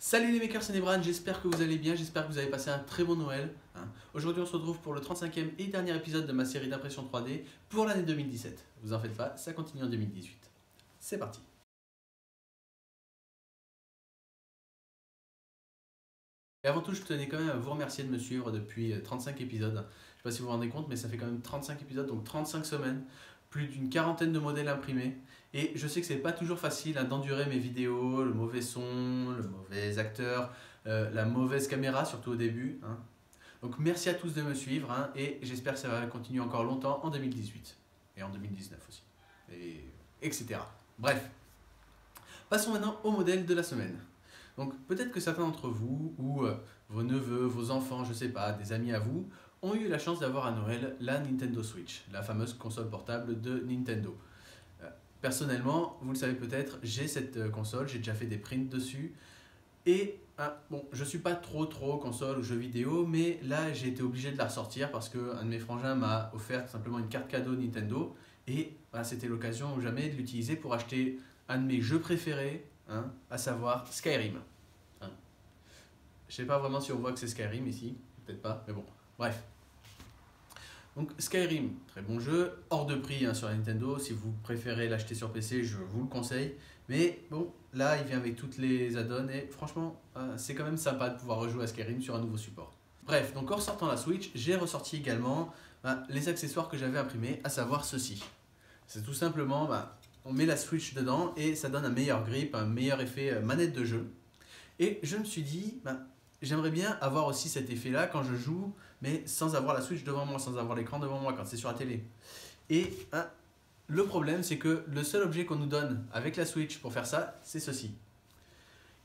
Salut les makers, c'est Nebran, j'espère que vous allez bien, j'espère que vous avez passé un très bon Noël. Aujourd'hui on se retrouve pour le 35e et dernier épisode de ma série d'impression 3D pour l'année 2017. Vous en faites pas, ça continue en 2018. C'est parti. Et avant tout, je tenais quand même à vous remercier de me suivre depuis 35 épisodes. Je ne sais pas si vous vous rendez compte, mais ça fait quand même 35 épisodes, donc 35 semaines, plus d'une quarantaine de modèles imprimés. Et je sais que c'est pas toujours facile d'endurer mes vidéos, le mauvais son, le mauvais acteur, la mauvaise caméra, surtout au début. Donc merci à tous de me suivre et j'espère que ça va continuer encore longtemps en 2018 et en 2019 aussi, etc. Bref, passons maintenant au modèle de la semaine. Donc peut-être que certains d'entre vous, ou vos neveux, vos enfants, je sais pas, des amis à vous, ont eu la chance d'avoir à Noël la Nintendo Switch, la fameuse console portable de Nintendo. Personnellement, vous le savez peut-être, j'ai cette console, j'ai déjà fait des prints dessus. Et bon, je suis pas trop console ou jeux vidéo, mais là j'ai été obligé de la ressortir parce qu'un de mes frangins m'a offert tout simplement une carte cadeau Nintendo. Et c'était l'occasion ou jamais de l'utiliser pour acheter un de mes jeux préférés, à savoir Skyrim. Je sais pas vraiment si on voit que c'est Skyrim ici, peut-être pas, mais bon, bref. Donc Skyrim, très bon jeu, hors de prix sur la Nintendo, si vous préférez l'acheter sur PC, je vous le conseille. Mais bon, là il vient avec toutes les add-ons et franchement, c'est quand même sympa de pouvoir rejouer à Skyrim sur un nouveau support. Bref, donc en ressortant la Switch, j'ai ressorti également les accessoires que j'avais imprimés, à savoir ceci. C'est tout simplement, on met la Switch dedans et ça donne un meilleur grip, un meilleur effet manette de jeu. Et je me suis dit, j'aimerais bien avoir aussi cet effet-là quand je joue, mais sans avoir la Switch devant moi, sans avoir l'écran devant moi quand c'est sur la télé. Et le problème, c'est que le seul objet qu'on nous donne avec la Switch pour faire ça, c'est ceci.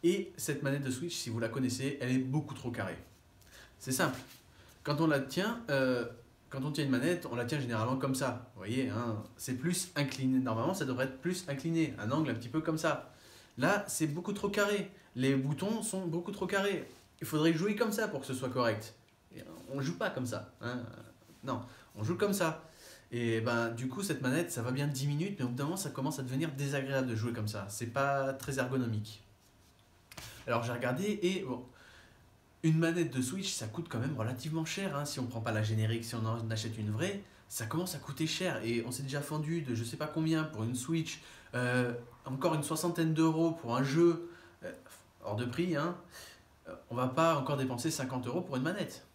Et cette manette de Switch, si vous la connaissez, elle est beaucoup trop carrée. C'est simple. Quand on la tient, quand on tient une manette, on la tient généralement comme ça. Vous voyez, c'est plus incliné. Normalement, ça devrait être plus incliné, un angle un petit peu comme ça. Là, c'est beaucoup trop carré. Les boutons sont beaucoup trop carrés. Il faudrait jouer comme ça pour que ce soit correct. Et on ne joue pas comme ça. Non, on joue comme ça. Et du coup, cette manette, ça va bien 10 minutes, mais au bout d'un moment, ça commence à devenir désagréable de jouer comme ça. C'est pas très ergonomique. Alors j'ai regardé et bon, une manette de Switch, ça coûte quand même relativement cher. Si on ne prend pas la générique, si on en achète une vraie, ça commence à coûter cher. Et on s'est déjà fendu de je sais pas combien pour une Switch, encore une soixantaine d'euros pour un jeu hors de prix. On va pas encore dépenser 50 € pour une manette.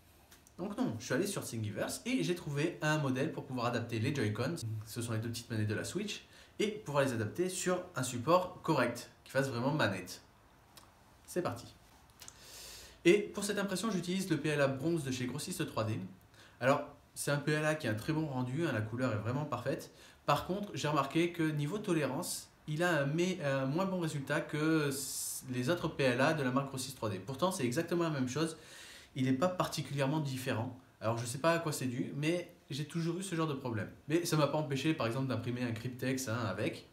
Donc non, je suis allé sur Thingiverse et j'ai trouvé un modèle pour pouvoir adapter les Joy-Con, ce sont les deux petites manettes de la Switch, et pouvoir les adapter sur un support correct, qui fasse vraiment manette. C'est parti. Et pour cette impression, j'utilise le PLA bronze de chez Grossiste 3D. Alors, c'est un PLA qui a un très bon rendu, la couleur est vraiment parfaite. Par contre, j'ai remarqué que niveau tolérance, il a un moins bon résultat que les autres PLA de la marque Grossiste 3D. Pourtant, c'est exactement la même chose. Il n'est pas particulièrement différent. Alors je ne sais pas à quoi c'est dû, mais j'ai toujours eu ce genre de problème. Mais ça ne m'a pas empêché par exemple d'imprimer un Cryptex avec.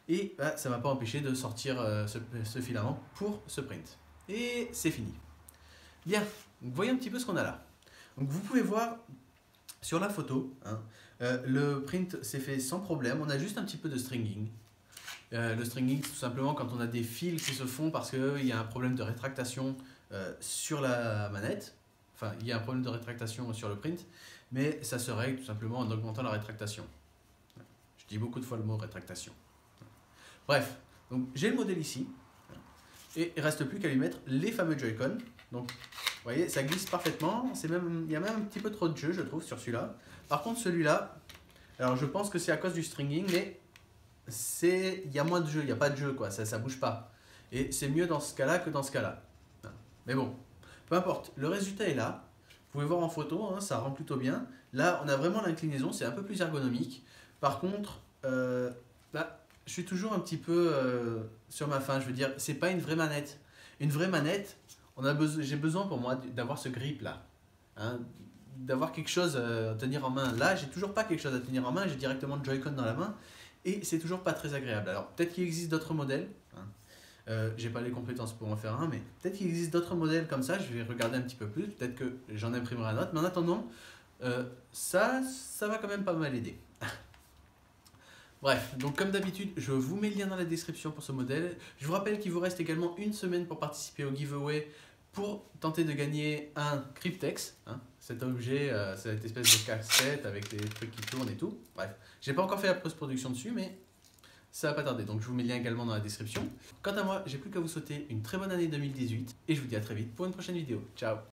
Et ça ne m'a pas empêché de sortir ce filament pour ce print. Et c'est fini. Bien, donc voyez un petit peu ce qu'on a là. Donc vous pouvez voir sur la photo, le print s'est fait sans problème. On a juste un petit peu de stringing. Le stringing, c'est tout simplement quand on a des fils qui se font parce qu'il y a un problème de rétractation sur la manette. Enfin, il y a un problème de rétractation sur le print, mais ça se règle tout simplement en augmentant la rétractation. Je dis beaucoup de fois le mot rétractation. Bref, donc j'ai le modèle ici, et il ne reste plus qu'à lui mettre les fameux Joy-Con. Donc, vous voyez, ça glisse parfaitement. Il y a même un petit peu trop de jeu, je trouve, sur celui-là. Par contre, celui-là, alors je pense que c'est à cause du stringing, mais il y a moins de jeu, il n'y a pas de jeu, quoi, ça ne bouge pas. Et c'est mieux dans ce cas-là que dans ce cas-là. Mais bon, peu importe, le résultat est là. Vous pouvez voir en photo, ça rend plutôt bien. Là, on a vraiment l'inclinaison, c'est un peu plus ergonomique. Par contre, je suis toujours un petit peu sur ma faim. Je veux dire, c'est pas une vraie manette. Une vraie manette, j'ai besoin pour moi d'avoir ce grip là. D'avoir quelque chose à tenir en main. Là, j'ai toujours pas quelque chose à tenir en main, j'ai directement le Joy-Con dans la main. Et c'est toujours pas très agréable. Alors, peut-être qu'il existe d'autres modèles. J'ai pas les compétences pour en faire un, mais peut-être qu'il existe d'autres modèles comme ça. Je vais regarder un petit peu plus. Peut-être que j'en imprimerai un autre. Mais en attendant, ça va quand même pas mal aider. Bref, donc comme d'habitude, je vous mets le lien dans la description pour ce modèle. Je vous rappelle qu'il vous reste également une semaine pour participer au giveaway pour tenter de gagner un Cryptex, hein, cet objet, cette espèce de casse-tête avec des trucs qui tournent et tout. Bref, j'ai pas encore fait la post-production dessus, mais ça va pas tarder, donc je vous mets le lien également dans la description. Quant à moi, j'ai plus qu'à vous souhaiter une très bonne année 2018 et je vous dis à très vite pour une prochaine vidéo. Ciao!